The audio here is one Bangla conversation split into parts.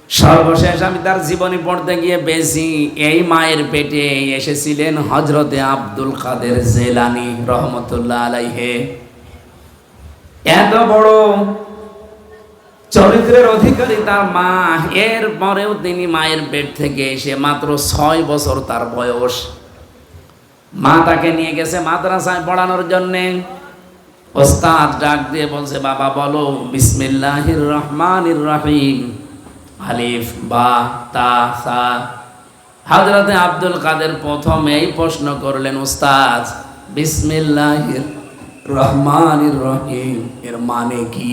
সর্বশেষ আমি তার জীবনী পড়তে গিয়ে বেশি এই মায়ের পেটে এসেছিলেন হযরতে আব্দুল কাদের জিলানী রহমতুল্লাহ আলাইহি। এত বড় চরিত্রের অধিকারী তার মা, এর পরেও তিনি মায়ের পেট থেকে এসে মাত্র 6 বছর তার বয়স, মা তাকে নিয়ে গেছে মাদ্রাসায় পড়ানোর জন্যে। ওস্তাদ ডাক দিয়ে বলছে, বাবা বলো বিসমিল্লাহির রহমানির রহিম, আলিফ বা তা সা। হযরতে আব্দুল কাদের প্রথমেই প্রশ্ন করলেন, উস্তাদ বিসমিল্লাহির রহমানির রহিম এর মানে কি?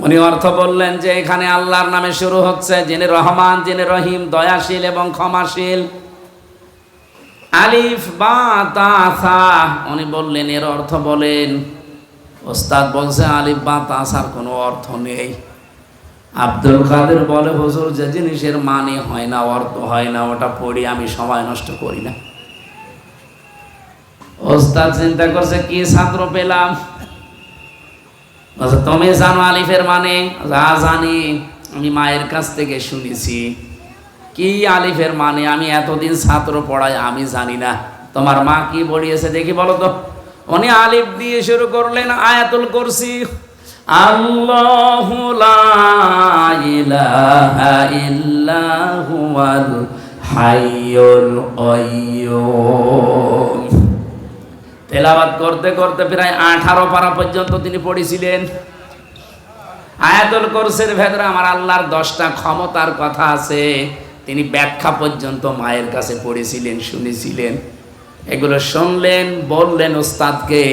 উনি অর্থ বললেন যে এখানে আল্লাহর নামে শুরু হচ্ছে, যিনি রহমান, যিনি রহিম, দয়াশীল এবং ক্ষমাশীল। আলিফ বা তা সা, উনি বললেন এর অর্থ বলেন। ওস্তাদ বলছে আলিফ বা তা সার কোনো অর্থ নেই। আব্দুল কাদের বলে, হুজুর যে জিনিসের মানে হয় না, অর্থ হয় না, ওটা পড়ি আমি সময় নষ্ট করি না। ওস্তাদ চিন্তা করছে কি ছাত্র পেলাম। তুমি জানো আলিফের মানে? যা জানি, আমি মায়ের কাছ থেকে শুনেছি। কি আলিফের মানে? আমি এতদিন ছাত্র পড়াই, আমি জানি না। তোমার মা কি পড়িয়েছে দেখি বলো তো। উনি আলিফ দিয়ে শুরু করলেন আয়াতুল কুরসি। আল্লাহু লা ইলাহা ইল্লা হুয়াল হাইয়ুল কাইয়্যুম। তেলাওয়াত করতে করতে প্রায় 18 পারা পর্যন্ত তিনি পড়েছিলেন। আয়াতুল কুরসির ভেতরে আমার আল্লাহর 10টা ক্ষমতার কথা আছে, তিনি ব্যাখ্যা পর্যন্ত মায়ের কাছে পড়েছিলেন, শুনেছিলেন। এগুলো শুনলেন, বললেন ওস্তাদকে।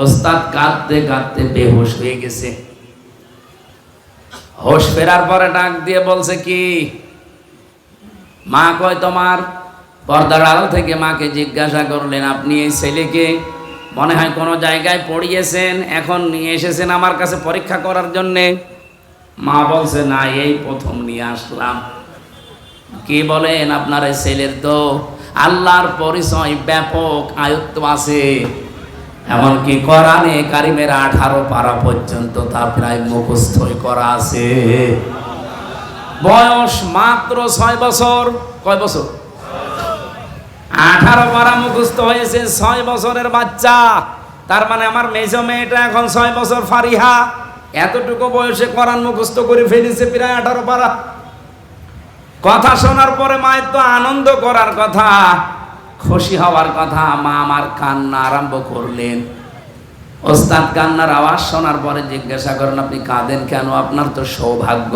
ওস্তাদ কাঁদতে কাঁদতে বেহুশ হয়ে গেছে। হোশ ফেরার পরে ডাক দিয়ে বলছে, কি মা কয় তোমার? পর্দার আড়াল থেকে মাকে জিজ্ঞাসা করলেন, আপনি এই ছেলেকে মনে হয় কোনো জায়গায় পড়িয়েছেন, এখন নিয়ে এসেছেন আমার কাছে পরীক্ষা করার জন্যে? মা বলছে, না, এই প্রথম নিয়ে আসলাম। কি বলেন? আপনার এই ছেলের তো আল্লাহর পরিচয় ব্যাপক আয়ত্ত আছে, এমনকি কোরআনে কারিমের 18 পারা পর্যন্ত তা প্রায় মুখস্থই করা আছে। বয়স মাত্র 6 বছর। কয় বছর? 18 পারা মুখস্থ হয়েছে 6 বছরের বাচ্চা। তার মানে আমার মেজো মেয়েটা এখন 6 বছর ফারিহা, এতটুকু বয়সে কোরআন মুখস্থ করে ফেলেছে প্রায় 18 পারা। কথা শোনার পরে মায়ের তো আনন্দ করার কথা, খুশি হওয়ার কথা। মা আমার কান্না আরম্ভ করলেন। ওস্তাদ কান্নার আওয়াজ শোনার পরে জিজ্ঞাসা করেন, আপনি কাঁদেন কেন? আপনার তো সৌভাগ্য।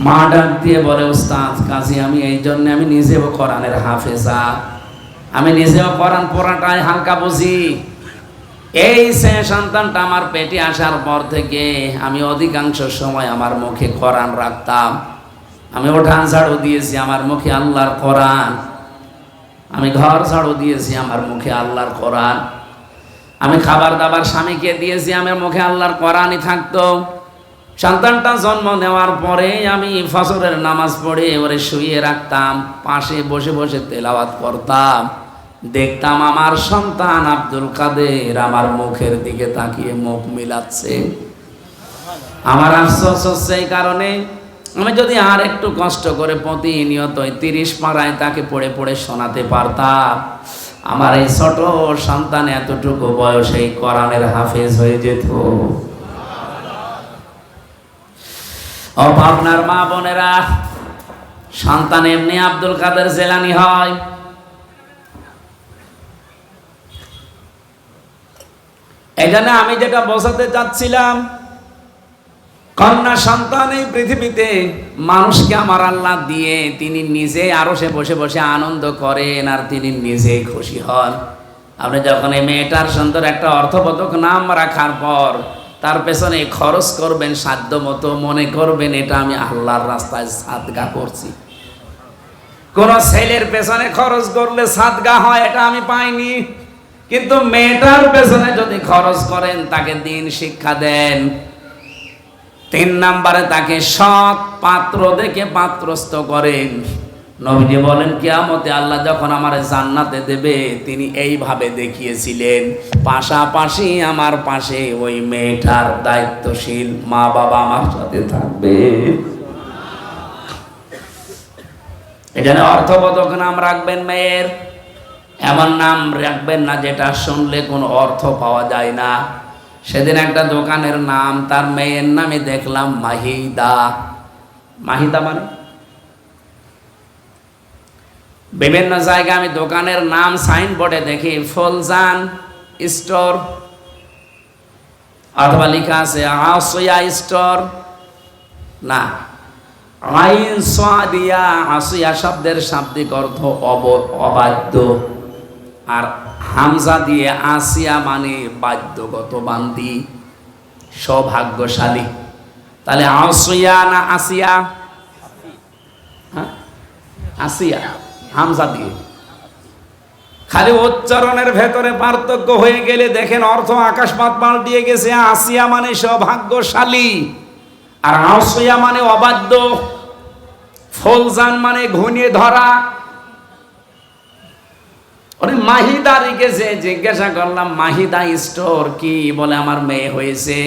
মা ডাক দিয়ে বলে, উস্তাদ কাজী আমি এই জন্য, আমি নিজেও কোরআনের হাফেজা, আমি নিজেও কোরআন পড়াটাই হালকা বুঝি। এই সন্তানটা আমার পেটে আসার পর থেকে আমি অধিকাংশ সময় আমার মুখে কোরআন রাখতাম। আমি উঠান ঝাড়ু দিয়েছি, আমার মুখে আল্লাহর কোরআন। আমি ঘর ঝাড়ু দিয়েছি, আমার মুখে আল্লাহর কোরআন। আমি খাবার দাবার স্বামীকে দিয়েছি, আমার মুখে আল্লাহর কোরআনই থাকতো। সন্তানটা জন্ম নেওয়ার পরে আমি ফজরের নামাজ পড়ে ওরে শুইয়ে রাখতাম, পাশে বসে বসে তেলাওয়াত করতাম। দেখতাম আমার সন্তান আব্দুল কাদের আমার মুখের দিকে তাকিয়ে মুখ মিলাচ্ছে। আমার আফসোস হচ্ছে এই কারণে, আমি যদি আর একটু কষ্ট করে প্রতিনিয়ত 30 পারায় তাকে পড়ে পড়ে শোনাতে পারতাম, আমার এই ছোট সন্তান এতটুকু বয়সে কোরআনের হাফেজ হয়ে যেত। ও আপনার মা বোনেরা, সন্তান এমনি আব্দুল কাদের জিলানী হয়। এখানে আমি যেটা বোঝাতে চাচ্ছিলাম, কন্যা সন্তান এই পৃথিবীতে মানুষকে আমার আল্লাহ দিয়ে তিনি নিজে আরশে বসে বসে আনন্দ করেন আর তিনি নিজেই খুশি হন। আপনি যখন এই মেয়েটার সুন্দর একটা অর্থবোধক নাম রাখার পর তার পেছনে খরচ করবেন সাধ্য মতো, মনে করবেন এটা আমি আল্লাহর রাস্তায় সাদগা করছি। কোন ছেলের পেছনে খরচ করলে সাদগা হয় এটা আমি পাইনি, কিন্তু মেয়েটার পেছনে যদি খরচ করেন, তাকে দিন শিক্ষা দেন, 3 নম্বরে তাকে সৎ পাত্র দেখে পাত্রস্থ করেন, নবীজি বলেন কিয়ামতে আল্লাহ যখন আমারে জান্নাতে দেবে তিনি এইভাবে দেখিয়েছিলেন, পাশাপাশি আমার পাশে ওই মেয়েটার দায়িত্বশীল মা বাবা আমার সাথে থাকবে। এখানে অর্থবোধক নাম রাখবেন মেয়ের, এমন নাম রাখবেন না যেটা শুনলে কোনো অর্থ পাওয়া যায় না। সেদিন একটা দোকানের নাম তার মেয়ের নামে দেখলাম মাহিদা। মাহিদা মানে বিভিন্ন জায়গায় আমি দোকানের নাম সাইনবোর্ডে দেখি ফুলজান স্টোর, অথবা লেখা আছে আসিয়া স্টোর। না, আইন সাদিয়া, আসিয়া শব্দের শাব্দিক অর্থ অবাধ্য, আর হামজা দিয়ে আসিয়া মানে বাধ্যগত বান্দি, সৌভাগ্যশালী। তাহলে আসিয়া না আসিয়া? হ্যাঁ, আসিয়া হামজা দিয়ে। খালি উচ্চারণের ভেতরে পার্থক্য হয়ে গেলে দেখেন অর্থ আকাশপাত পাল্টিয়ে গেছে। আসিয়া মানে সৌভাগ্যশালী, আর আসিয়া মানে অবাধ্য। ফুলজান মানে ঘুনিয়ে ধরা। ওরে মাহিদা রেখেছে, জিজ্ঞাসা করলাম মাহিদা স্টোর কি? বলে আমার মেয়ে হয়েছে,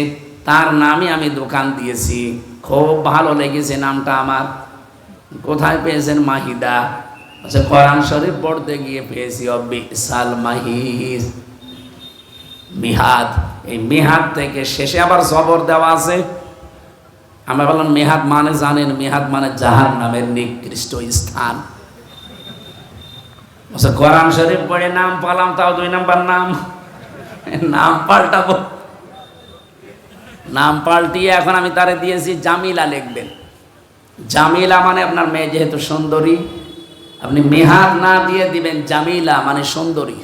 তার নামে আমি দোকান দিয়েছি। খুব ভালো লেগেছে নামটা আমার। কোথায় পেয়েছেন? মাহিদা। আচ্ছা, কোরআন শরীফ পড়তে গিয়ে পেয়েছি বিসাল মাহিদ, মিহাদ। এই মিহাদ থেকে শেষে আবার জবর দেওয়া আছে। আমরা বললাম মেহাদ মানে জানেন? মেহাদ মানে জাহান্নামের নিকৃষ্ট স্থান। আচ্ছা, কোরআন শরীফ পড়ে নাম পালাম, তাও 2 নাম্বার নাম। নাম পাল্টাবো, নাম পাল্টিয়ে এখন আমি তারে দিয়েছি জামিলা লিখবেন। জামিলা মানে আপনার মেয়ে যেহেতু সুন্দরী, আপনি মেহাদ না দিয়ে দিবেন জামিলা মানে সুন্দরী।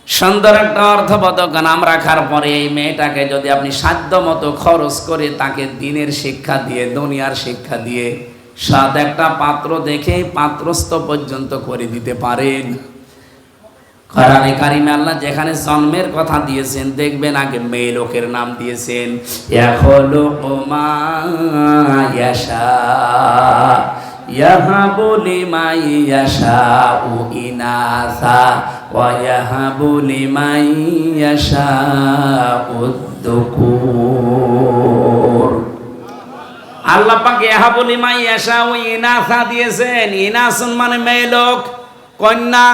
সুন্দর একটা অর্থবোধক নাম রাখার পরে এই মেয়েটাকে যদি আপনি সাধ্য মতো খরচ করে তাকে দিনের শিক্ষা দিয়ে, দুনিয়ার শিক্ষা দিয়ে, সাত একটা পাত্র দেখে পাত্রস্থ পর্যন্ত করে দিতে পারেন। কোরআনে কারিমে আল্লাহ যেখানে জন্মের কথা দিয়েছেন দেখবেন আগে মেয়ে লোকের নাম দিয়েছেন। ইয়াখলুকু মা ইয়াশা ইয়াহাবু লিমান ইয়াশাউ ইনাসা ওয়া ইয়াহাবু লিমান ইয়াশাউ যুকুর। আল্লাহ পাক ইয়াহাবু লিমান ইয়াশাউ ইনাসা দিয়েছেন। ইনাসুন মানে মেয়ে লোক, কন্যা।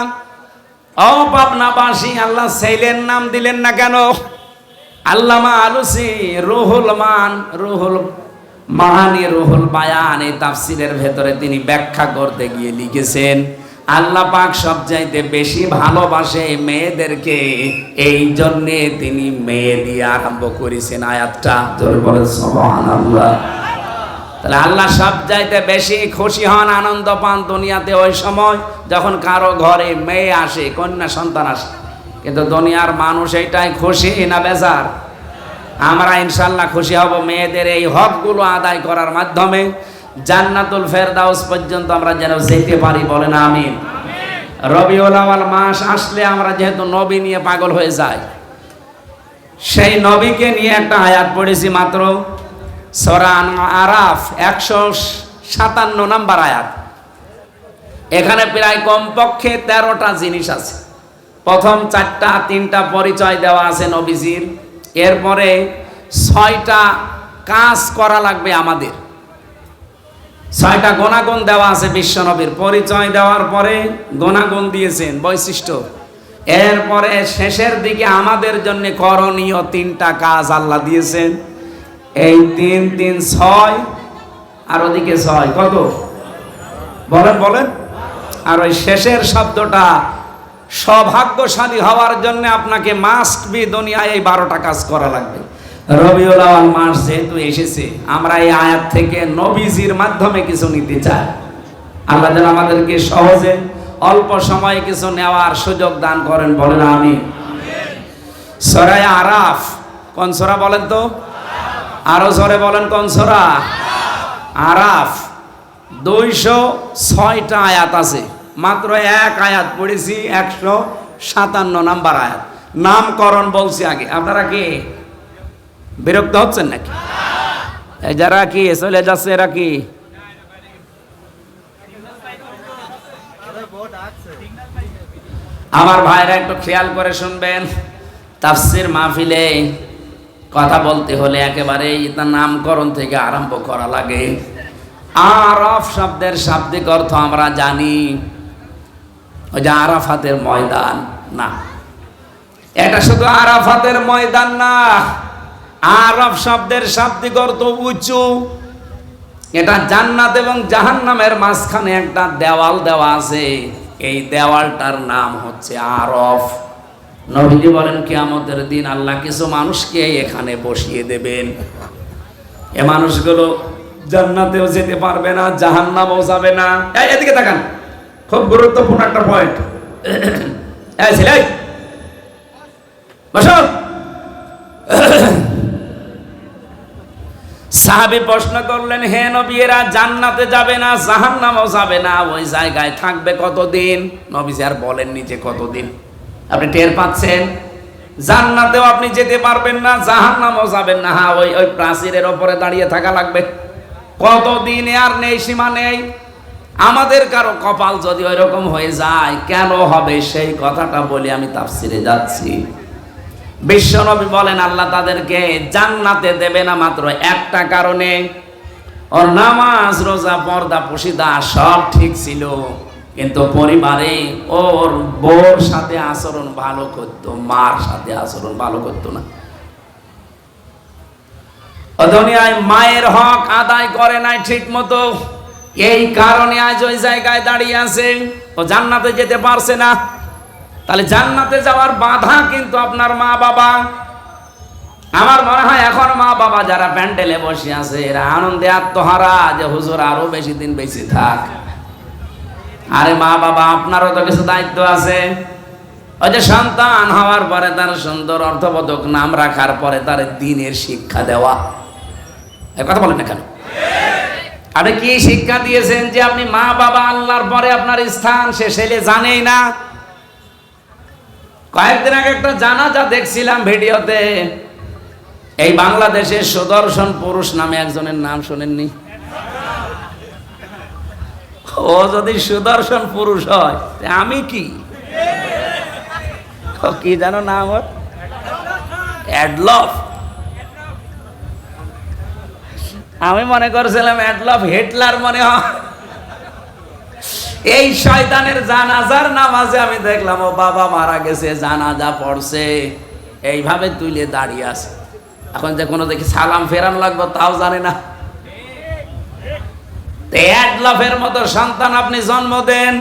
ও পাবনাবাসী, আল্লাহ ছেলের নাম দিলেন না কেন? আল্লামা আলুসি রুহুল মান, রুহুল মাহানি, রুহুল বায়ান, এই তাফসিরের ভেতরে তিনি ব্যাখ্যা করতে গিয়ে লিখেছেন আল্লাহ পাক সবচাইতে বেশি ভালোবাসে মেয়েদেরকে, এই জন্যে তিনি মেয়ে দিয়ে আরম্ভ করেছেন আয়াতটা। জোরে বলেন সুবহানাল্লাহ। তাহলে আল্লাহ সবচাইতে বেশি খুশি হন, আনন্দ পান দুনিয়াতে ওই সময় যখন কারো ঘরে মেয়ে আসে, কন্যা সন্তান আসে। কিন্তু দুনিয়ার মানুষ এইটাই খুশি না বেজার? আমরা ইনশাল্লাহ খুশি হব মেয়েদের এই হকগুলো আদায় করার মাধ্যমে। জান্নাতুল ফেরদাউস পর্যন্ত আমরা যেন যেতে পারি, বলেন আমিন। রবিউল আউয়াল মাস আসলে আমরা যেহেতু নবী নিয়ে পাগল হয়ে যাই, সেই নবীকে নিয়ে একটা আয়াত পড়েছি মাত্র, সূরা আরাফ 157 নম্বর আয়াত। এখানে প্রায় কমপক্ষে 13টা জিনিস আছে। প্রথম 4টা 3টা পরিচয় দেওয়া আছে নবীজির, এরপরে 6টা কাজ করা লাগবে আমাদের। 6টা গুণাগুণ দেওয়া আছে বিশ্বনবীর। পরিচয় দেওয়ার পরে গুণাগুণ দিয়েছেন, বৈশিষ্ট্য। এরপরে শেষের দিকে আমাদের জন্য করণীয় 3টা কাজ আল্লাহ দিয়েছেন। এই 3 3 6 আর ওদিকে 6, কত বলেন বলেন? আর ওই শেষের শব্দটা সৌভাগ্যশালী হওয়ার জন্য আপনাকে মাস্ট বি দুনিয়ায় এই 12টা কাজ করা লাগবে। রবিউল আউয়াল মাস যেহেতু এসেছে, আমরা এই আয়াত থেকে নবীজির মাধ্যমে কিছু নিতে চাই। আল্লাহ যেন আমাদেরকে সহজে অল্প সময়ে কিছু নেওয়ার সুযোগ দান করেন, বলেন আমিন। সূরা আরাফ কোন সূরা বলেন তো? আরো জোরে বলেন, কোন সূরা? আরাফ। 206টা আয়াত আছে, মাত্র এক আয়াত পড়েছি, 157 নম্বর আয়াত। নামকরণ বলছি আগে। আপনারা কি বিরক্ত হচ্ছেন নাকি? যারা কি চলে যাচ্ছে এরা কি আমার ভাইরা একটু খেয়াল করে শুনবেন, তাফসীর মাহফিলে কথা বলতে হলে একেবারে তার নামকরণ থেকে আরম্ভ করা লাগে। আরাফ শব্দের শাব্দিক অর্থ আমরা জানি, ওই যে আরাফাতের ময়দান না, এটা শুধু আরাফাতের ময়দান না, আরাফ শব্দের শাব্দিক অর্থ উঁচু। এটা জান্নাত এবং জাহান্নামের মাঝখানে একটা দেওয়াল দেওয়া আছে, এই দেওয়ালটার নাম হচ্ছে আরফ। নবীজি বলেন কিয়ামতের দিন আল্লাহ কিছু মানুষকে এখানে বসিয়ে দেবেন, এ মানুষগুলো জান্নাতেও যেতে পারবে না, জাহান্নামেও যাবে না। এদিকে তাকান, খুব গুরুত্বপূর্ণ একটা পয়েন্ট। এই ছেলে বসো। সাহাবী প্রশ্ন করলেন, হে নবী, এরা জান্নাতে যাবে না, জাহান্নামেও যাবে না, ওই জায়গায় থাকবে কতদিন? নবীজি আর বলেননি যে কতদিন। আপনি টের পাচ্ছেন, জান্নাতেও আপনি যেতে পারবেন না, জাহান্নামেও যাবেন না, হ্যাঁ ওই প্রাচীরের ওপরে দাঁড়িয়ে থাকা লাগবে। কতদিন আর নেই, সীমা নেই। আমাদের কারো কপাল যদি ওই রকম হয়ে যায়, কেন হবে সেই কথাটা বলি আমি তাফসিরে যাচ্ছি। বিশ্বনবী বলেন আল্লাহ তাদেরকে জান্নাতে দেবে না মাত্র একটা কারণে, ওর নামাজ রোজা পর্দা পশিদা সব ঠিক ছিল, কিন্তু পরিবারে ওর বউর সাথে আচরণ ভালো করতো, মার সাথে আচরণ ভালো করতো না। ও দুনিয়ায় মায়ের হক আদায় করে নাই ঠিক মতো, এই কারণে আজ ওই জায়গায় দাঁড়িয়ে আছে, ও জান্নাতে যেতে পারছে না। তাহলে জান্নাতে যাওয়ার বাধা কিন্তু আপনার মা বাবা। আমার মনে হয় এখন মা বাবা যারা প্যান্ডেলে বসে আছে এরা আনন্দে আত্মহারা যে হুজুর আরো বেশি দিন বেঁচে থাক। আরে মা বাবা, আপনারও তো কিছু দায়িত্ব আছে। ওই যে সন্তান হওয়ার পরে তার সুন্দর অর্থবোধক নাম রাখার পরে তার দ্বীনের শিক্ষা দেওয়া, এ কথা বলেন না কেন? আপনি কি শিক্ষা দিয়েছেন যে আপনি মা বাবা আল্লাহর পরে আপনার স্থান সে ছেলে জানেই না? কয়েকদিন আগে একটা জানাজা দেখছিলাম ভিডিওতে, এই বাংলাদেশের সুদর্শন পুরুষ নামে একজনের নাম শোনেননি? ও যদি সুদর্শন পুরুষ হয় আমি কি কি জানো নাম ওর? অ্যাডলফ। আমি মনে করছিলাম অ্যাডলফ হিটলার মনে হয়। এই শয়তানের জানাজার নামাজে আমি দেখলাম ও বাবা মারা গেছে, জানাজা পড়ছে, এইভাবে তুলে দাঁড়িয়ে আছে। এখন যে কোনো দেখি সালাম ফেরান লাগবে তাও জানে না। অ্যাডলফের মতো সন্তান আপনি জন্ম দেন,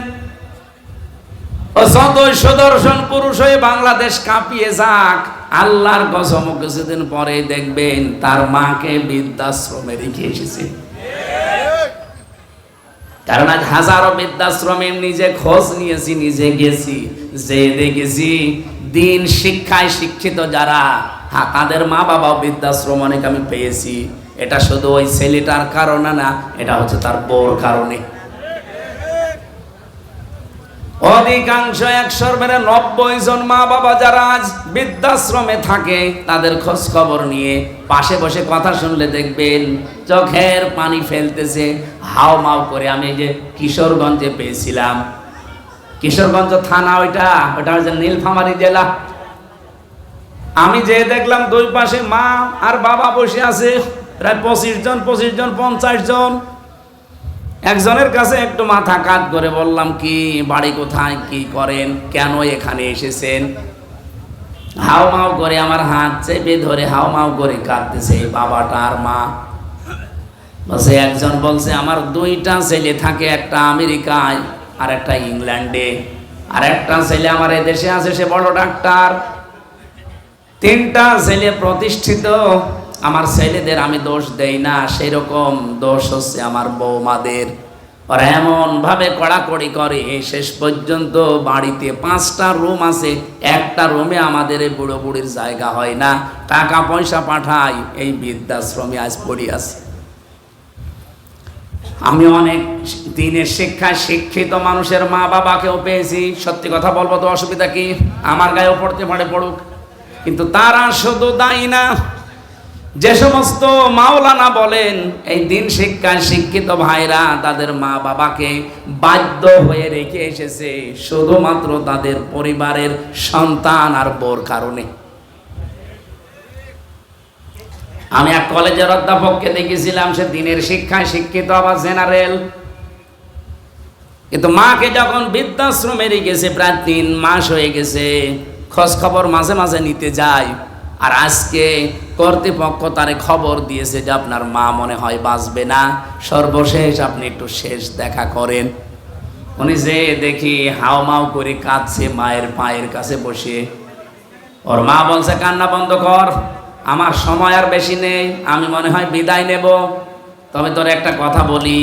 ও যতই সুদর্শন পুরুষ হয়ে বাংলাদেশ কাঁপিয়ে যাক, আল্লাহর কসম কিছুদিন পরে দেখবেন তার মাকে বৃদ্ধাশ্রমে রেখে এসেছে। কারণ আজ হাজারো বৃদ্ধাশ্রমের নিজে খোঁজ নিয়েছি, নিজে গেছি, যে দেখেছি দিন শিক্ষায় শিক্ষিত যারা, হ্যাঁ তাদের মা বাবাও বৃদ্ধাশ্রম অনেক আমি পেয়েছি। এটা শুধু ওই ছেলেটার কারণে না, এটা হচ্ছে তার বউর কারণে। অধিকাংশ 190 জন মা বাবা যারা আজ বৃদ্ধাশ্রমে থাকে তাদের খোঁজ খবর নিয়ে পাশে বসে কথা শুনলে দেখবেন চোখের পানি ফেলতেছে, হাও মাও করে। আমি যে কিশোরগঞ্জে পেয়েছিলাম, কিশোরগঞ্জ থানা, ওইটা হচ্ছে নীলফামারী জেলা। আমি যে দেখলাম দুই পাশে মা আর বাবা বসে আছে, প্রায় 25 জন 50 জন। একজনের কাছে একটু মাথা কাত করে বললাম, কি বাড়ি কোথায়, কি করেন, কেন এখানে এসেছেন? হাও মাও করে আমার হাত চেপে ধরে হাও মাও করে কাঁদতেছে বাবাটা আর মা। বলছে একজন বলছে আমার 2টা ছেলে থাকে, একটা আমেরিকায় আর একটা ইংল্যান্ডে, আর একটা ছেলে আমার এদেশে আছে, সে বড় ডাক্তার। 3টা ছেলে প্রতিষ্ঠিত। আমার ছেলেদের আমি দোষ দেই না, সেরকম দোষ হচ্ছে আমার বৌমাদের। ওরা এমন ভাবে কড়াকড়ি করে, শেষ পর্যন্ত বাড়িতে 5টা রুম আছে, একটা রুমে আমাদের এই বুড়ো বুড়ির জায়গা হয় না, টাকা পয়সা পাঠাই, এই বৃদ্ধাশ্রমে আজ পড়ি আছে। আমি অনেক দিনের শিক্ষায় শিক্ষিত মানুষের মা বাবাকেও পেয়েছি। সত্যি কথা বলবো তো অসুবিধা কি? আমার গায়েও পড়তে পারে, পড়ুক, কিন্তু তারা শুধু দায়ী না। যে সমস্ত মাওলানা বলেন এই দিন শিক্ষায় শিক্ষিত ভাইরা তাদের মা বাবাকে বাধ্য হয়ে রেখে এসেছে শুধুমাত্র তাদের পরিবারের সন্তান আর বউর কারণে। আমি এক কলেজের অধ্যাপককে দেখেছিলাম, সে দিনের শিক্ষায় শিক্ষিত, আবার জেনারেল, কিন্তু মাকে যখন বৃদ্ধাশ্রমে রেখেছে প্রায় 3 মাস হয়ে গেছে, খোঁজ খবর মাঝে মাঝে নিতে যায়। আর আজকে কর্তৃপক্ষ তারে খবর দিয়েছে যে আপনার মা মনে হয় বাঁচবে না, সর্বশেষ আপনি একটু শেষ দেখা করেন। উনি যে দেখি হাওমাও করে কাঁদছে মায়ের পায়ের কাছে বসে। ওর মা বলছে, কান্না বন্ধ কর, আমার সময় আর বেশি নেই, আমি মনে হয় বিদায় নেব। তবে তোর একটা কথা বলি,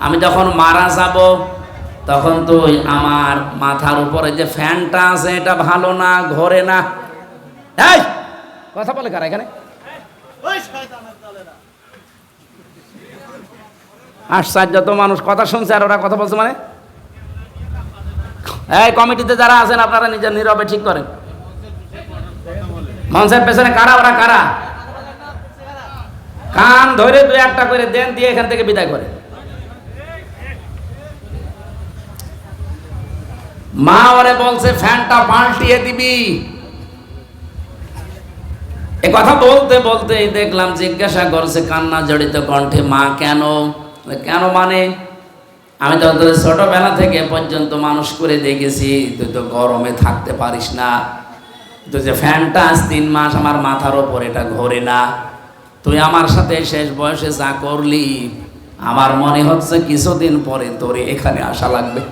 আমি যখন মারা যাব তখন তুই আমার মাথার উপরে যে ফ্যানটা আছে এটা ভালো না, ঘোরে না। এই কথা বলে কারা এখানে? আশ্চর্য তো, মানুষ কথা শুনছে আর ওরা কথা বলছে মানে। এই কমিটিতে যারা আছেন আপনারা নিজের নীরবে ঠিক করেন। মঞ্চের পেছনে কারা ওরা? কারা? কান ধরে 2-1টা করে দেন, দিয়ে এখান থেকে বিদায় করে। মা ওরে বলছে ফ্যানটা পাল্টিয়ে দিবি। এ কথা বলতে বলতে দেখলাম জিজ্ঞাসা করছে কান্না জড়িত কণ্ঠে, মা কেন? কেন মানে, আমি তো তোর ছোটবেলা থেকে পর্যন্ত মানুষ করে দেখেছি, তুই তো গরমে থাকতে পারিস না, তুই যে ফ্যানটা আজ 3 মাস আমার মাথার ওপর এটা ঘোরে না, তুই আমার সাথে শেষ বয়সে যা করলি আমার মনে হচ্ছে কিছুদিন পরে তোর এখানে আসা লাগবে।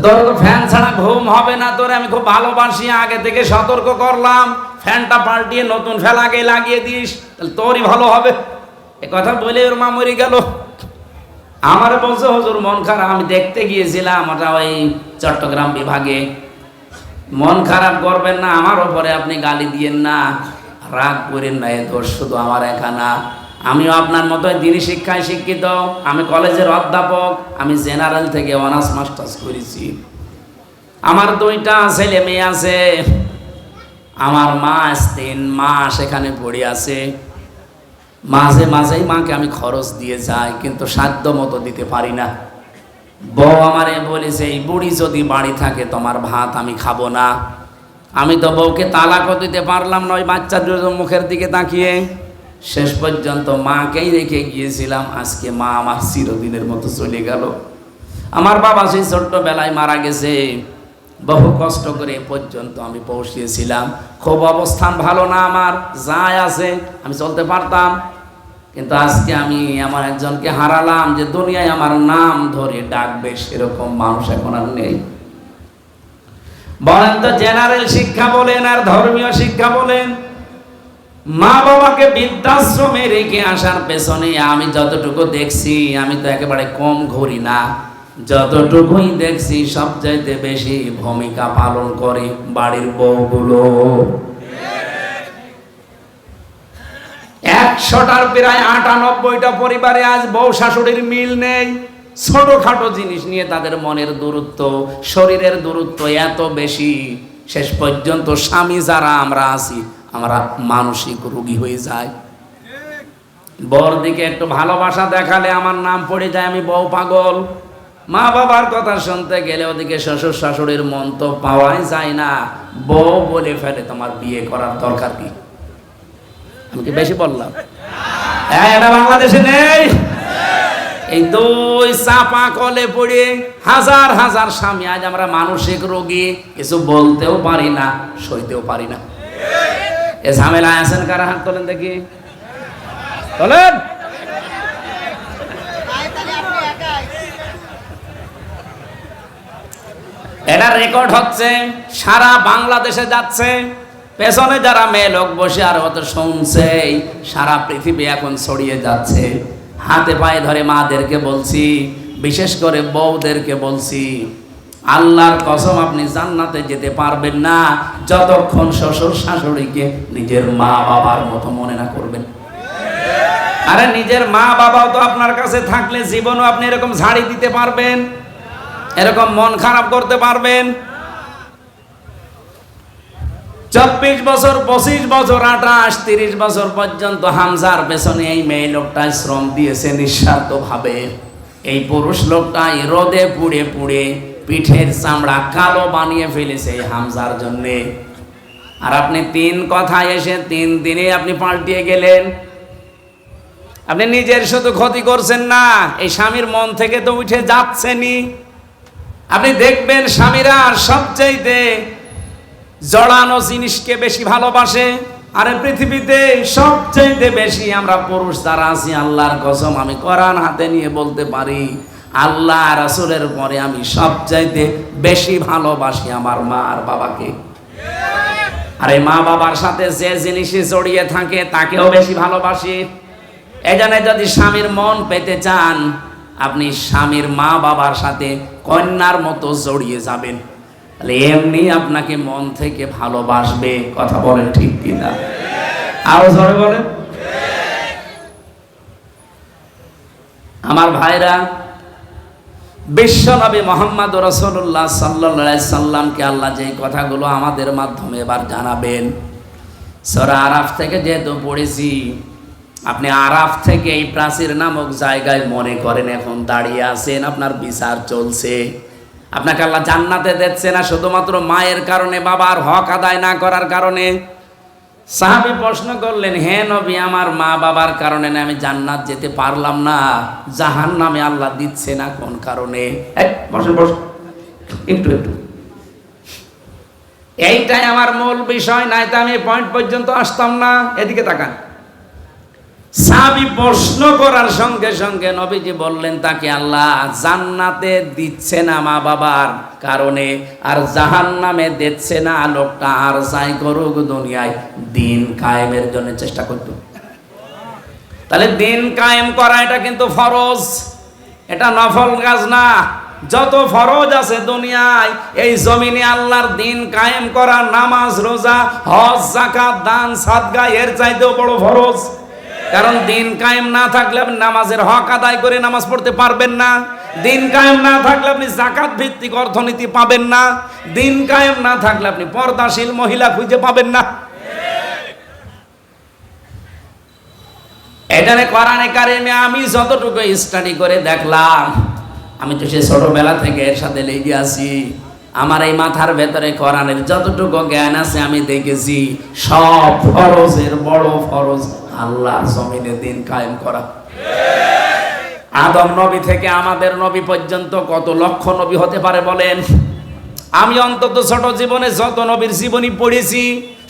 তোর তো ফ্যান ছাড়া ঘুম হবে না, তোরে আমি খুব ভালোবাসি, আগে থেকে সতর্ক করলাম, ফ্যানটা পাল্টিয়ে নতুন ফ্যান আগে লাগিয়ে দিস, তাহলে তোরই ভালো হবে। এ কথা বলে ওর মা মরে গেল। আমার বলছে হুজুর মন খারাপ, আমি দেখতে গিয়েছিলাম ওটা ওই চট্টগ্রাম বিভাগে। মন খারাপ করবেন না, আমার ওপরে আপনি গালি দিয়েন না, রাগ করেন না, এ দোষ শুধু আমার একা না, আমিও আপনার মতো দিনী শিক্ষায় শিক্ষিত, আমি কলেজের অধ্যাপক, আমি জেনারেল থেকে অনার্স মাস্টার্স করেছি, আমার 2টা ছেলে মেয়ে আছে, আমার মা 3 মাস এখানে পড়ে আছে, মাঝে মাঝেই মাকে আমি খরচ দিয়ে যাই, কিন্তু সাধ্য মতো দিতে পারি না। বউ আমারে বলেছে এই বুড়ি যদি বাড়ি থাকে তোমার ভাত আমি খাবো না। আমি তো বউকে তালাকও দিতে পারলাম না ওই বাচ্চাদের মুখের দিকে তাকিয়ে। শেষ পর্যন্ত মাকেই রেখে গিয়েছিলাম, আজকে মা আমার চিরদিনের মতো চলে গেল। আমার বাবা সেই ছোট্টবেলায় মারা গেছে, বহু কষ্ট করে পর্যন্ত আমি পৌঁছিয়েছিলাম, খুব অবস্থান ভালো না আমার, যাই আছে আমি চলতে পারতাম, কিন্তু আজকে আমি এমন একজনকে হারালাম যে দুনিয়ায় আমার নাম ধরে ডাকবে সেরকম মানুষ এখন আর নেই। বলেন তো, জেনারেল শিক্ষা বলেন আর ধর্মীয় শিক্ষা বলেন, মা বাবাকে বৃদ্ধাশ্রমে রেখে আসার পেছনে আমি যতটুকু দেখছি, আমি তো একেবারে কম ঘুরি না, যতটুকুই দেখছি সবচাইতে বেশি ভূমিকা পালন করে বাড়ির বউগুলো। 100টার প্রায় 98টা পরিবারে আজ বউ শাশুড়ির মিল নেই। ছোটখাটো জিনিস নিয়ে তাদের মনের দূরত্ব, শরীরের দূরত্ব এত বেশি, শেষ পর্যন্ত স্বামী যারা আমরা আছি আমরা মানসিক রোগী হয়ে যাই। বউর দিকে একটু ভালোবাসা দেখালে আমার নাম পড়ে যায়, আমি বউ পাগল। মা বাবার কথা শুনতে গেলে ওদিকে শ্বশুর শাশুড়ির মন তো পাওয়াই যায় না, বউ বলে ফেলে তোমার বিয়ে করার দরকার কি। আমি কি বেশি বললাম? এটা বাংলাদেশে নেই। এই 2 চাপা কলে পড়ে হাজার হাজার স্বামী আজ আমরা মানসিক রোগী, কিছু বলতেও পারি না, সইতেও পারি না। এ ঝামেলায় আছেন কারা? হাত তোলেন দেখি, বলেন। এটা রেকর্ড হচ্ছে, সারা বাংলাদেশে যাচ্ছে, পেছনে যারা মেয়ে লোক বসে আর অত শুনছে, সারা পৃথিবী এখন ছড়িয়ে যাচ্ছে। হাতে পায়ে ধরে মাদেরকে বলছি, বিশেষ করে বউদেরকে বলছি, আল্লাহর কসম আপনি জান্নাতে যেতে পারবেন না যতক্ষণ শ্বশুর শাশুড়িকে নিজের মা বাবার মতো মনে না করবেন। আরে নিজের মা বাবাও তো আপনার কাছে থাকলে জীবনও আপনি এরকম ঝাড়ি দিতে পারবেন, এরকম মন খারাপ করতে পারবেন? 24 বছর, 25 বছর, 28, 30 বছর পর্যন্ত হামজার পেছনে এই মেয়ে লোকটা শ্রম দিয়েছে নিঃস্বার্থ ভাবে। এই পুরুষ লোকটা রোদে পুড়ে পুড়ে পিঠের চামড়া কালো বানিয়ে ফেলেছে এই হামজার জন্যে। আর আপনি 3 কথায় এসে 3 দিনে আপনি পাল্টিয়ে গেলেন। আপনি নিজের শুধু ক্ষতি করছেন না, এই স্বামীর মন থেকে তো উঠে যাচ্ছেনই। আপনি দেখবেন স্বামীরা সবচাইতে জড়ানো জিনিসকে বেশি ভালোবাসে। আর পৃথিবীতে সবচাইতে বেশি আমরা পুরুষ যারা আছি, আল্লাহর কসম আমি কোরআন হাতে নিয়ে বলতে পারি, আল্লাহ রাসূলের পরে আমি সবচাইতে বেশি ভালোবাসি আমার মা আর বাবাকে। আর এই মা বাবার সাথে যে জিনিসে জড়িয়ে থাকে তাকেও বেশি ভালোবাসি। এজন্য যদি স্বামীর মন পেতে চান, আপনি স্বামীর মা বাবার সাথে কন্যার মতো জড়িয়ে যাবেন, তাহলে এমনি আপনাকে মন থেকে ভালোবাসবে। কথা বলেন ঠিক কিনা? আরো জোরে বলেন। আমার ভাইরা, বিশ্বনবী মুহাম্মদ রাসূলুল্লাহ সাল্লাল্লাহু আলাইহি সাল্লামকে আল্লাহ যে কথাগুলো আমাদের মাধ্যমে এবার জানাবেন, সূরা আরাফ থেকে যেহেতু পড়েছি, আপনি আরাফ থেকে এই প্রাচীর নামক জায়গায় মনে করেন এখন দাঁড়িয়ে আছেন, আপনার বিচার চলছে। আপনাকে আল্লাহ জান্নাতে দিচ্ছে না শুধুমাত্র মায়ের কারণে, বাবার হক আদায় না করার কারণে। সাহাবী প্রশ্ন করলেন, হে নবী, আমার মা বাবার কারণে না আমি জান্নাত যেতে পারলাম না, জাহান্নামে আল্লাহ দিচ্ছে না কোন কারণে? বসেন বসেন একটু একটু, এইটাই আমার মূল বিষয়, নাই তো আমি পয়েন্ট পর্যন্ত আসতাম না। এদিকে তাকান। সাহাবী প্রশ্ন করার সঙ্গে সঙ্গে নবীজি বললেন তাকে আল্লাহ জান্নাতে দিচ্ছে না মা বাবার কারণে, আর জাহান্নামে দিচ্ছে না, লোকটা আর যাই করুক দুনিয়ায় দিন কায়েমের জন্য চেষ্টা করত। তাহলে দিন কায়েম করা এটা কিন্তু ফরজ, এটা নফল কাজ না। যত ফরজ আছে দুনিয়ায়, এই জমিনে আল্লাহর দিন কায়েম করা, নামাজ, রোজা, হজ, যাকাত, দান, সাদকা এর চাইতেও বড় ফরজ। কারণ দিন কায়েম না থাকলে আপনি নামাজের হক আদায় করে নামাজ পড়তে পারবেন না। দিন কায়েম না থাকলে আপনি যাকাত ভিত্তিক অর্থনীতি পাবেন না। দিন কায়েম না থাকলে আপনি পর্দাশীল মহিলা খুঁজে পাবেন না। এখানে কোরআনে কারিমে আমি যতটুকু স্টাডি করে দেখলাম, আমি তো সে ছোটবেলা থেকে এর সাথে লেগে আছি, আমার এই মাথার ভেতরে কোরআনের যতটুকু জ্ঞান আছে আমি দেখেছি সব ফরজের বড় ফরজ আল্লাহর জমিনে দিন কায়েম করা। আদম নবী থেকে আমাদের নবী পর্যন্ত কত লক্ষ নবী হতে পারে বলেন? আমি অন্তত ছোট জীবনে যত নবীর জীবনী পড়েছি,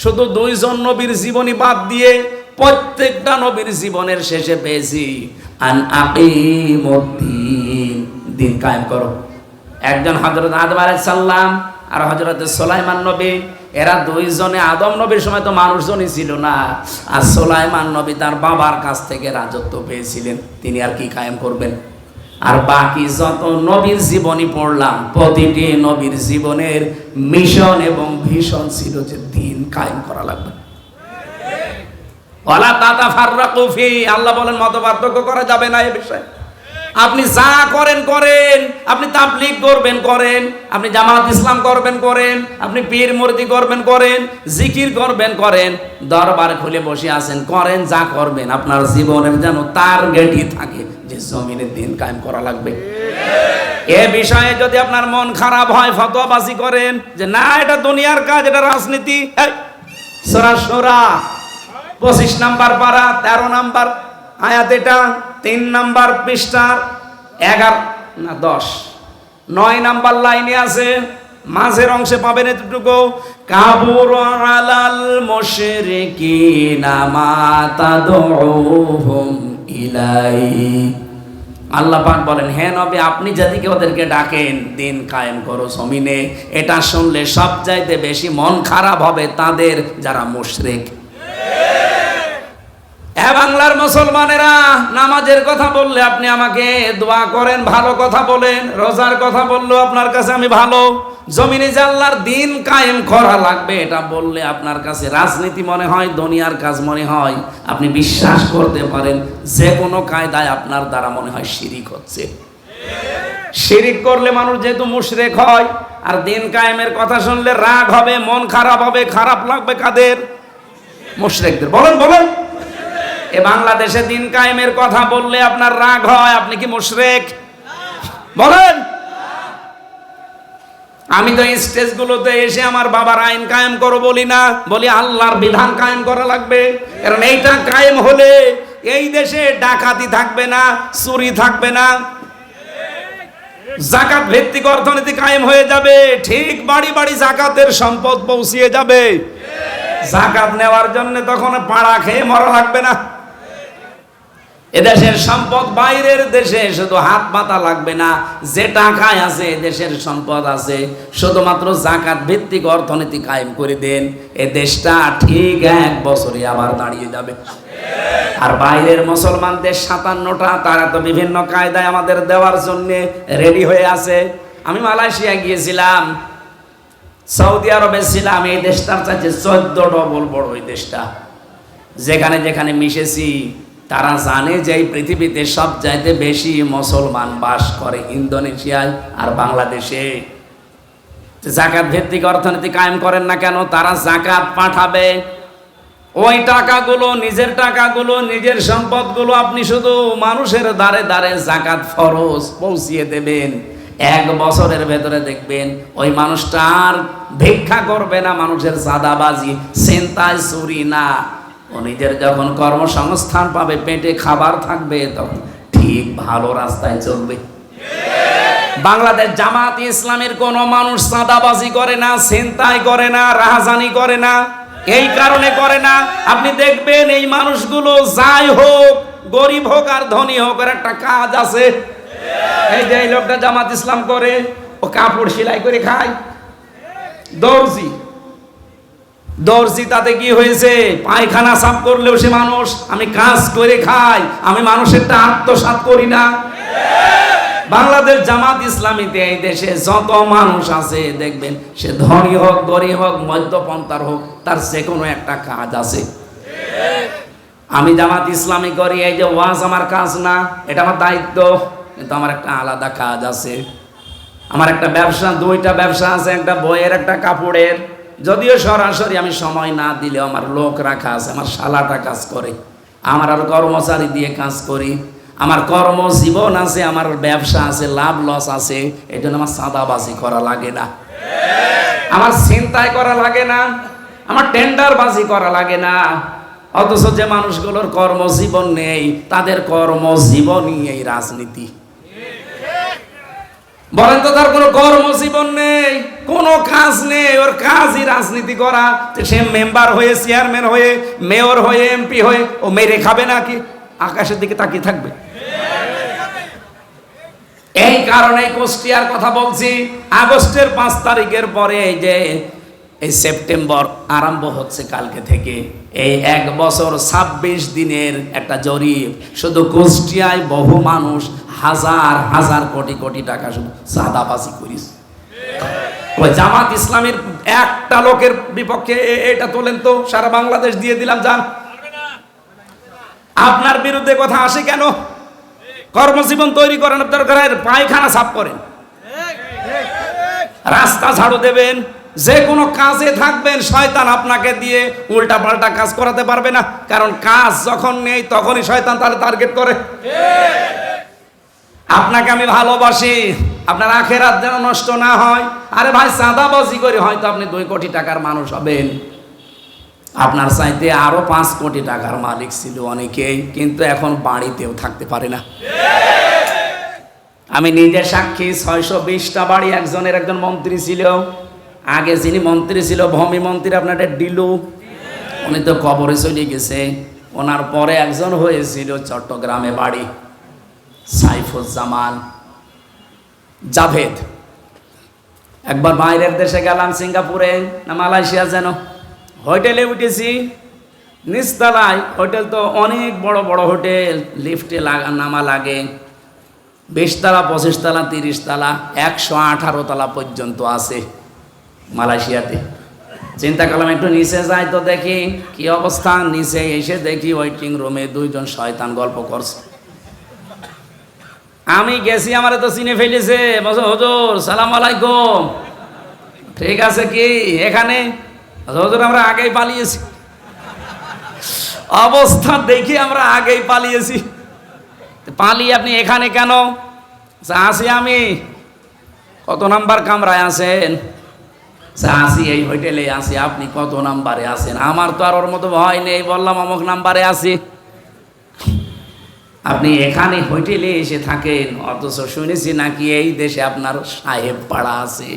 শুধু 2 জন নবীর জীবনী বাদ দিয়ে প্রত্যেকটা নবীর জীবনের শেষে পেয়েছি আন আকিমুদ্দিন, দিন কায়েম করো। একজন হযরত আদম আলাইহিস সালাম আর হযরত সুলাইমান নবী, এরা 2 জনে, আদম নবীর সময় তো মানুষজনই ছিল না, আর সুলাইমান নবী তার বাবার কাছ থেকে রাজত্ব পেয়েছিলেন, তিনি আর কি কায়েম করবেন? আর বাকি যত নবীর জীবনী পড়লাম, প্রতিটি নবীর জীবনের মিশন এবং ভিশন ছিল যে দিন কায়েম করা লাগবে। ওয়ালা তাতাফাররাকু ফি, আল্লাহ বলেন মতপার্থক্য করা যাবে না এই বিষয়ে। আপনি যা করেন করেন, আপনি তাবলীগ করবেন করেন, আপনি জামাত ইসলাম করবেন করেন, আপনি পীর মুরিদি করবেন করেন, জিকির করবেন করেন, দরবার খুলে বসে আছেন করেন, যা করবেন আপনার জীবনের যেন টার্গেটই থাকে যে জমিনে দিন কায়েম করা লাগবে। এ বিষয়ে যদি আপনার মন খারাপ হয়, ফতোয়াবাজি করেন যে না এটা দুনিয়ার কাজ, এটা রাজনীতি। সূরা শূরা 25 নাম্বার পারা 13 নাম্বার আয়াত, এটা 3 নাম্বার পৃষ্ঠার 11 না 10 9 নাম্বার লাইনে আছে, মাঝের অংশে পাবেন এতটুকু, কাবুর আলাল মুশরিকিনা মা তাদউহুম ইলাই। আল্লাহ পাক বলেন, হে নবী আপনি যাদেরকে ওদেরকে ডাকেন দিন কায়েম করো জমিনে, এটা শুনলে সবচাইতে বেশি মন খারাপ হবে তাদের যারা মুশরিক। বাংলার মুসলমানেরা, নামাজের কথা বললে আপনি আমাকে দোয়া করেন, ভালো কথা বলেন, রোজার কথা বললেও আপনার কাছে আমি ভালো, জমিনে যে আল্লাহর দিন কায়েম করা লাগবে এটা বললে আপনার কাছে রাজনীতি মনে হয়, দুনিয়ার কাজ মনে হয়। আপনি বিশ্বাস করতে পারেন যে কোনো কায়দায় আপনার দ্বারা মনে হয় শিরিক হচ্ছে। শিরিক করলে মানুষ যেহেতু মুশরিক হয়, আর দিন কায়েমের কথা শুনলে রাগ হবে, মন খারাপ হবে, খারাপ লাগবে কাদের? মুশরিকদের। বলেন বলেন, এ বাংলাদেশে দিন কায়েমের কথা বললে আপনার রাগ হয়, আপনি কি মুশরিক? বলেন। আমি তো স্টেজগুলোতে এসে আমার বাবার আইন কায়েম করো বলি না, বলি আল্লাহর বিধান কায়েম করা লাগবে। কারণ এইটা কায়েম হলে এই দেশে ডাকাতি থাকবে না, চুরি থাকবে না, যাকাত ভিত্তিক অর্থনীতি কায়েম হয়ে যাবে। ঠিক বাড়ি বাড়ি যাকাতের সম্পদ পৌঁছিয়ে যাবে। যাকাত নেওয়ার জন্য তখন পাড়া খেয়ে মরা লাগবে না। এদেশের সম্পদ বাইরের দেশে শুধু হাত পাতা লাগবে না। যে টাকায় আছে দেশের সম্পদ আছে, শুধুমাত্র যাকাত ভিত্তিক অর্থনীতি কায়েম করে দেন, এ দেশটা ঠিক 1 বছরে আবার দাঁড়িয়ে যাবে। আর বাইরের মুসলমান দেশ 57টা, তারা তো বিভিন্ন কায়দায় আমাদের দেওয়ার জন্য রেডি হয়ে আছে। আমি মালয়েশিয়া গিয়েছিলাম, সৌদি আরবে ছিলাম, এই দেশটার চাইতে 14 ডবল বড় এই দেশটা। যেখানে যেখানে মিশেছি তারা জানে যে এই পৃথিবীতে সব চাইতে বেশি মুসলমান বাস করে ইন্দোনেশিয়ায় আর বাংলাদেশে। যাকাত ভিত্তিক অর্থনীতি কায়েম করেন না কেন? তারা যাকাত পাঠাবে, ওই টাকাগুলো, নিজের টাকাগুলো, নিজের সম্পদগুলো আপনি শুধু মানুষের দ্বারে দ্বারে যাকাত ফরজ পৌঁছিয়ে দেবেন। 1 বছরের ভেতরে দেখবেন ওই মানুষটা আর ভিক্ষা করবে না, মানুষের চাঁদাবাজি, ছিনতাই, চুরি না। ও নিজের যখন কর্মসংস্থান পাবে, পেটে খাবার থাকবে, তখন ঠিক ভালো রাস্তায় চলবে। বাংলাদেশ জামাত ইসলামের কোন মানুষ চাঁদাবাজি করে না, ছিনতাই করে না, রাহাজানি করে না। এই কারণে করে না, আপনি দেখবেন এই মানুষগুলো যাই হোক, গরিব হোক আর ধনী হোক, এর একটা কাজ আছে। এই যে এই লোকটা জামাত ইসলাম করে, ও কাপড় সেলাই করে খায়, দর্জি। তাতে কি হয়েছে? পায়খানা সাফ করলেও সে মানুষ। আমি কাজ করে খাই, আমি মানুষেরটা আত্মসাৎ করি না। বাংলাদেশ জামাত ইসলামীতে এই দেশে যত মানুষ আছে দেখবেন, সে ধনী হোক, গরিব হোক, মধ্যপন্থার হোক, তার যে কোনো একটা কাজ আছে। আমি জামাত ইসলামী করি, এই যে ওয়াজ আমার কাজ না, এটা আমার দায়িত্ব, কিন্তু আমার একটা আলাদা কাজ আছে। আমার একটা ব্যবসা, 2টা ব্যবসা আছে, একটা বইয়ের, একটা কাপড়ের। যদিও সরাসরি আমি সময় না দিলেও আমার লোক রাখা আছে, আমার শালাটা কাজ করে, আমার আর কর্মচারী দিয়ে কাজ করি। আমার কর্মজীবন আছে, আমার ব্যবসা আছে, লাভ লস আছে। এই জন্য আমার চাঁদাবাজি করা লাগে না, আমার ছিনতাই করা লাগে না, আমার টেন্ডারবাজি করা লাগে না। অথচ যে মানুষগুলোর কর্মজীবন নেই, তাদের কর্মজীবনই এই রাজনীতি। বলেন তো, তার কোনো কর্মজীবন নেই, কোনো কাজ নেই, ওর কাজই রাজনীতি করা। সে মেম্বার হয়ে, চেয়ারম্যান হয়ে, মেয়র হয়ে, এমপি হয়ে ও মেরে খাবে নাকি? আকাশের দিকে তাকিয়ে থাকবে? এই কারণে কুষ্টিয়ার কথা বলছি। আগস্টের 5 তারিখের পরে যে এই সেপ্টেম্বর আরম্ভ হচ্ছে কালকে থেকে, এই 1 বছর 26 দিনের একটা জরিপ, শুধু কুষ্টিয়ায় বহু মানুষ হাজার হাজার কোটি কোটি টাকা শুধু চাঁদাবাজি করিস। ওই জামাত ইসলামের একটা লোকের বিপক্ষে এটা তোলেন তো, সারা বাংলাদেশ দিয়ে দিলাম, যান। আপনার বিরুদ্ধে কথা আসে কেন? কর্মজীবন তৈরি করেন, দরকার পায়খানা সাফ করেন, রাস্তা ঝাড়ু দেবেন, যে কোনো কাজে থাকবেন। শয়তান আপনাকে দিয়ে উল্টা পাল্টা কাজ করাতে পারবে না, কারণ কাজ যখন নেই তখনই শয়তান তার টার্গেট করে। আপনাকে আমি ভালোবাসি, আপনার আখেরাত যেন নষ্ট না হয়। আরে ভাই, চাঁদাবাজি করে হয়তো আপনি 2 কোটি টাকার মানুষ হবেন, আপনার চাইতে আরো 5 কোটি টাকার মালিক ছিল অনেকেই, কিন্তু এখন বাড়িতেও থাকতে পারে না। আমি নিজে সাক্ষী, 620টা বাড়ি একজন মন্ত্রী ছিল। আগে যিনি মন্ত্রী ছিল, ভূমি মন্ত্রী, আপনার ডিলু, উনি তো কবরে চলে গেছে। ওনার পরে একজন হয়েছিল চট্টগ্রামে বাড়ি, সাইফুজ্জামান জাভেদ। একবার বাইরের দেশে গেলাম, সিঙ্গাপুরে না মালয়েশিয়া যেন, হোটেলে উঠেছি, নিচতলায়। হোটেল তো অনেক বড় বড় হোটেল, লিফটে নামা লাগে, 20 তলা, 25 তলা, 30 তলা, 118 তলা পর্যন্ত আছে মালয়েশিয়াতে। চিন্তা করলাম একটু নিচে যাই তো দেখি কি অবস্থা। নিচে এসে দেখি ওয়েটিং রুমে 2 জন শয়তান গল্প করছে। আমি গেছি, আমারে তো চিনে ফেলেছে, বলছে হুজুর সালাম আলাইকুম। ঠিক আছে, কি এখানে? হুজুর আমরা আগেই পালিয়েছি। অবস্থা দেখি আমরা আগেই পালিয়েছি। পালিয়ে আপনি এখানে কেন? আসি আমি। কত নাম্বার কামরায় আছেন? আসি এই হোটেলে আছি। আপনি কত নাম্বারে আছেন? আমার তো আর ওর মতো ভয় নেই, বললাম অমুক নাম্বারে আছি। আপনি এখানে হোটেলে এসে থাকেন, অথচ শুনেছি নাকি এই দেশে আপনার সাহেব পাড়া আছে,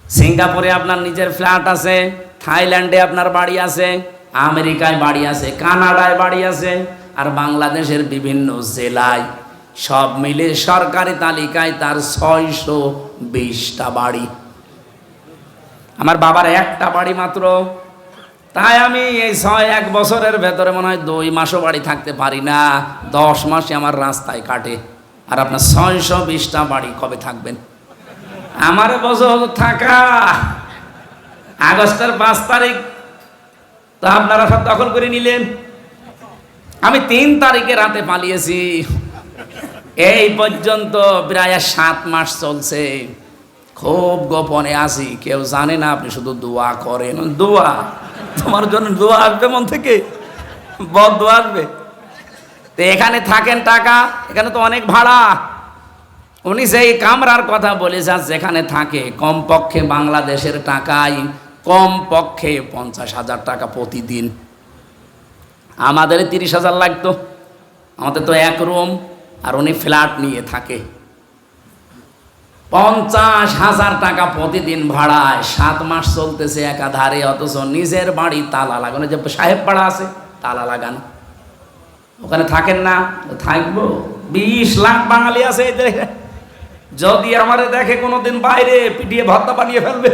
সিঙ্গাপুরে আপনার নিজের ফ্ল্যাট আছে, থাইল্যান্ডে আপনার বাড়ি আছে, আমেরিকায় বাড়ি আছে, কানাডায় বাড়ি আছে, আর বাংলাদেশের বিভিন্ন জেলায় সব মিলে সরকারি তালিকায় তার 620টা বাড়ি। আমার বাবার একটা বাড়ি মাত্র। তাই আমি এই 1 বছরের ভেতরে মনে হয় 2 মাসও বাড়ি থাকতে পারি না। 10 মাসে আমার রাস্তায় কাটে। আর আপনার 620টা বাড়ি কবে থাকবেন? আমার বছর থাকা আগস্টের 5 তারিখ তো আপনারা সব দখল করে নিলেন। আমি 3 তারিখে রাতে পালিয়েছি। এই পর্যন্ত প্রায় 7 মাস চলছে। খুব গোপনে আছি, কেউ জানে না। আপনি শুধু দোয়া করেন। দোয়া? তোমার জন্য দোয়া আসবে মন থেকে? বদদোয়া আসবে? তো এখানে থাকেন টাকা, এখানে তো অনেক ভাড়া। উনি সেই কামরার কথা বলে যান, যেখানে থাকে কমপক্ষে বাংলাদেশের টাকায় কমপক্ষে 50,000 টাকা প্রতিদিন। আমাদের 30,000 লাগতো। আমাদের তো 1 রুম, আর উনি ফ্ল্যাট নিয়ে থাকে। 50,000 টাকা প্রতিদিন ভাড়ায় 7 মাস চলতেছে একাধারে, অথচ নিজের বাড়ি তালা লাগানো। যে সাহেব পাড়া আছে তালা লাগানো, ওখানে থাকেন না? থাকবো। 20 লাখ বাঙালি আছে এই দেশে। যদি আমারে দেখে কোনোদিন বাইরে, পিটিয়ে ভর্তা বানিয়ে ফেলবে।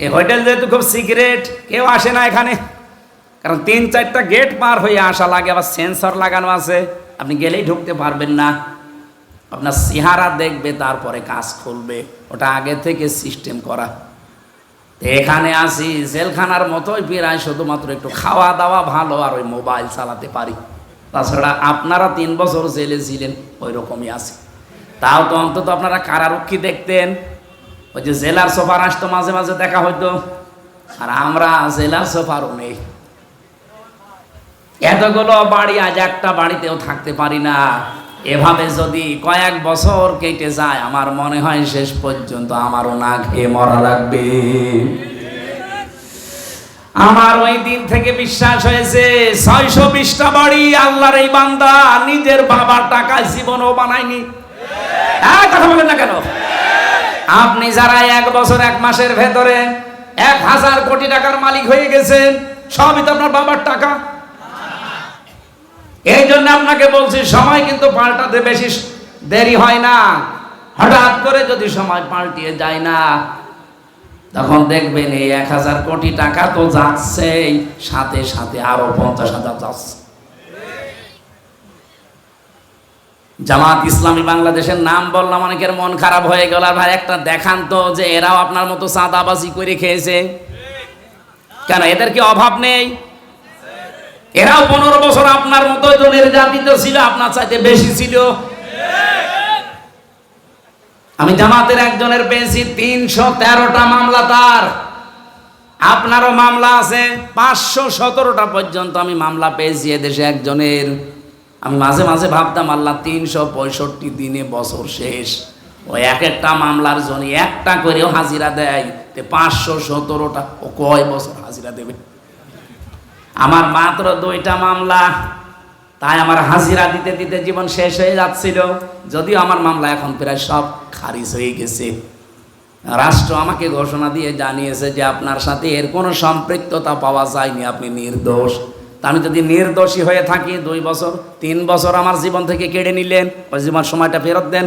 এই হোটেল যেহেতু খুব সিক্রেট, কেউ আসে না এখানে, কারণ 3-4টা গেট পার হয়ে আসা লাগে। আবার সেন্সর লাগানো আছে, আপনি গেলেই ঢুকতে পারবেন না। আপনার চেহারা দেখবে, তারপরে কাজ খুলবে। ওটা আগে থেকে সিস্টেম করা। এখানে আসি জেলখানার মতোই প্রায়, শুধুমাত্র একটু খাওয়া দাওয়া ভালো, আর ওই মোবাইল চালাতে পারি। তাছাড়া আপনারা 3 বছর জেলে ছিলেন, ওই রকমই আছে। তাও তো অন্তত আপনারা কারারক্ষী দেখতেন। ওই যে জেলার সোফার আসতো, মাঝে মাঝে দেখা হইতো। আর আমরা জেলার সোফারও নেই। এতগুলো বাড়ি, আজ একটা বাড়িতেও থাকতে পারি না। এভাবে যদি কয়েক বছর কেটে যায়, আমার মনে হয় শেষ পর্যন্ত আমারও না খেয়ে মরা লাগবে। আমার ওই দিন থেকে বিশ্বাস হয়েছে 620টা বাড়ি আল্লাহর এই বান্দা নিজের বাবার টাকায় জীবনও বানায়নি। কথা বলেন না কেন? আপনি যারা 1 বছর 1 মাসের ভেতরে 1000 কোটি টাকার মালিক হয়ে গেছেন, সবই তো আপনার বাবার টাকা। এই জন্য আপনাকে বলছি, সময় কিন্তু পাল্টাতে বেশি দেরি হয় না। হঠাৎ করে যদি সময় পাল্টিয়ে যায় না, তখন দেখবেন এই 1000 কোটি টাকা তো যাচ্ছে, সাথে সাথে আরো 50,000 যাচ্ছে। জামাত ইসলামী বাংলাদেশের নাম বললাম, অনেকের মন খারাপ হয়ে গেল। আর ভাই একটা দেখান তো যে এরাও আপনার মতো চাঁদাবাজি করে খেয়েছে। কেন, এদের কি অভাব নেই? এরাও 15 বছর আপনার মতো নির্যাতিত ছিল, আপনার চাইতে বেশি ছিল। আমি জামাতের একজনের পেয়েছি 313টা মামলা তার। আপনারও মামলা আছে 517টা পর্যন্ত আমি মামলা পেয়েছি এদেশে একজনের। আমি মাঝে মাঝে ভাবতাম, আল্লাহ 365 দিনে বছর শেষ, ওই একটা মামলার জন্য একটা করেও হাজিরা দেয়, 517টা ও কয় বছর হাজিরা দেবে? আমার মাত্র 2টা মামলা, তাই আমার হাজিরা দিতে দিতে জীবন শেষ হয়ে যাচ্ছিল। যদিও আমার মামলা এখন প্রায় সব খারিজ হয়ে গেছে। রাষ্ট্র আমাকে ঘোষণা দিয়ে জানিয়েছে যে আপনার সাথে এর কোনো সম্পৃক্ততা পাওয়া যায়নি, আপনি নির্দোষ। তা আমি যদি নির্দোষী হয়ে থাকি, 2 বছর 3 বছর আমার জীবন থেকে কেড়ে নিলেন, ওই জীবন সময়টা ফেরত দেন।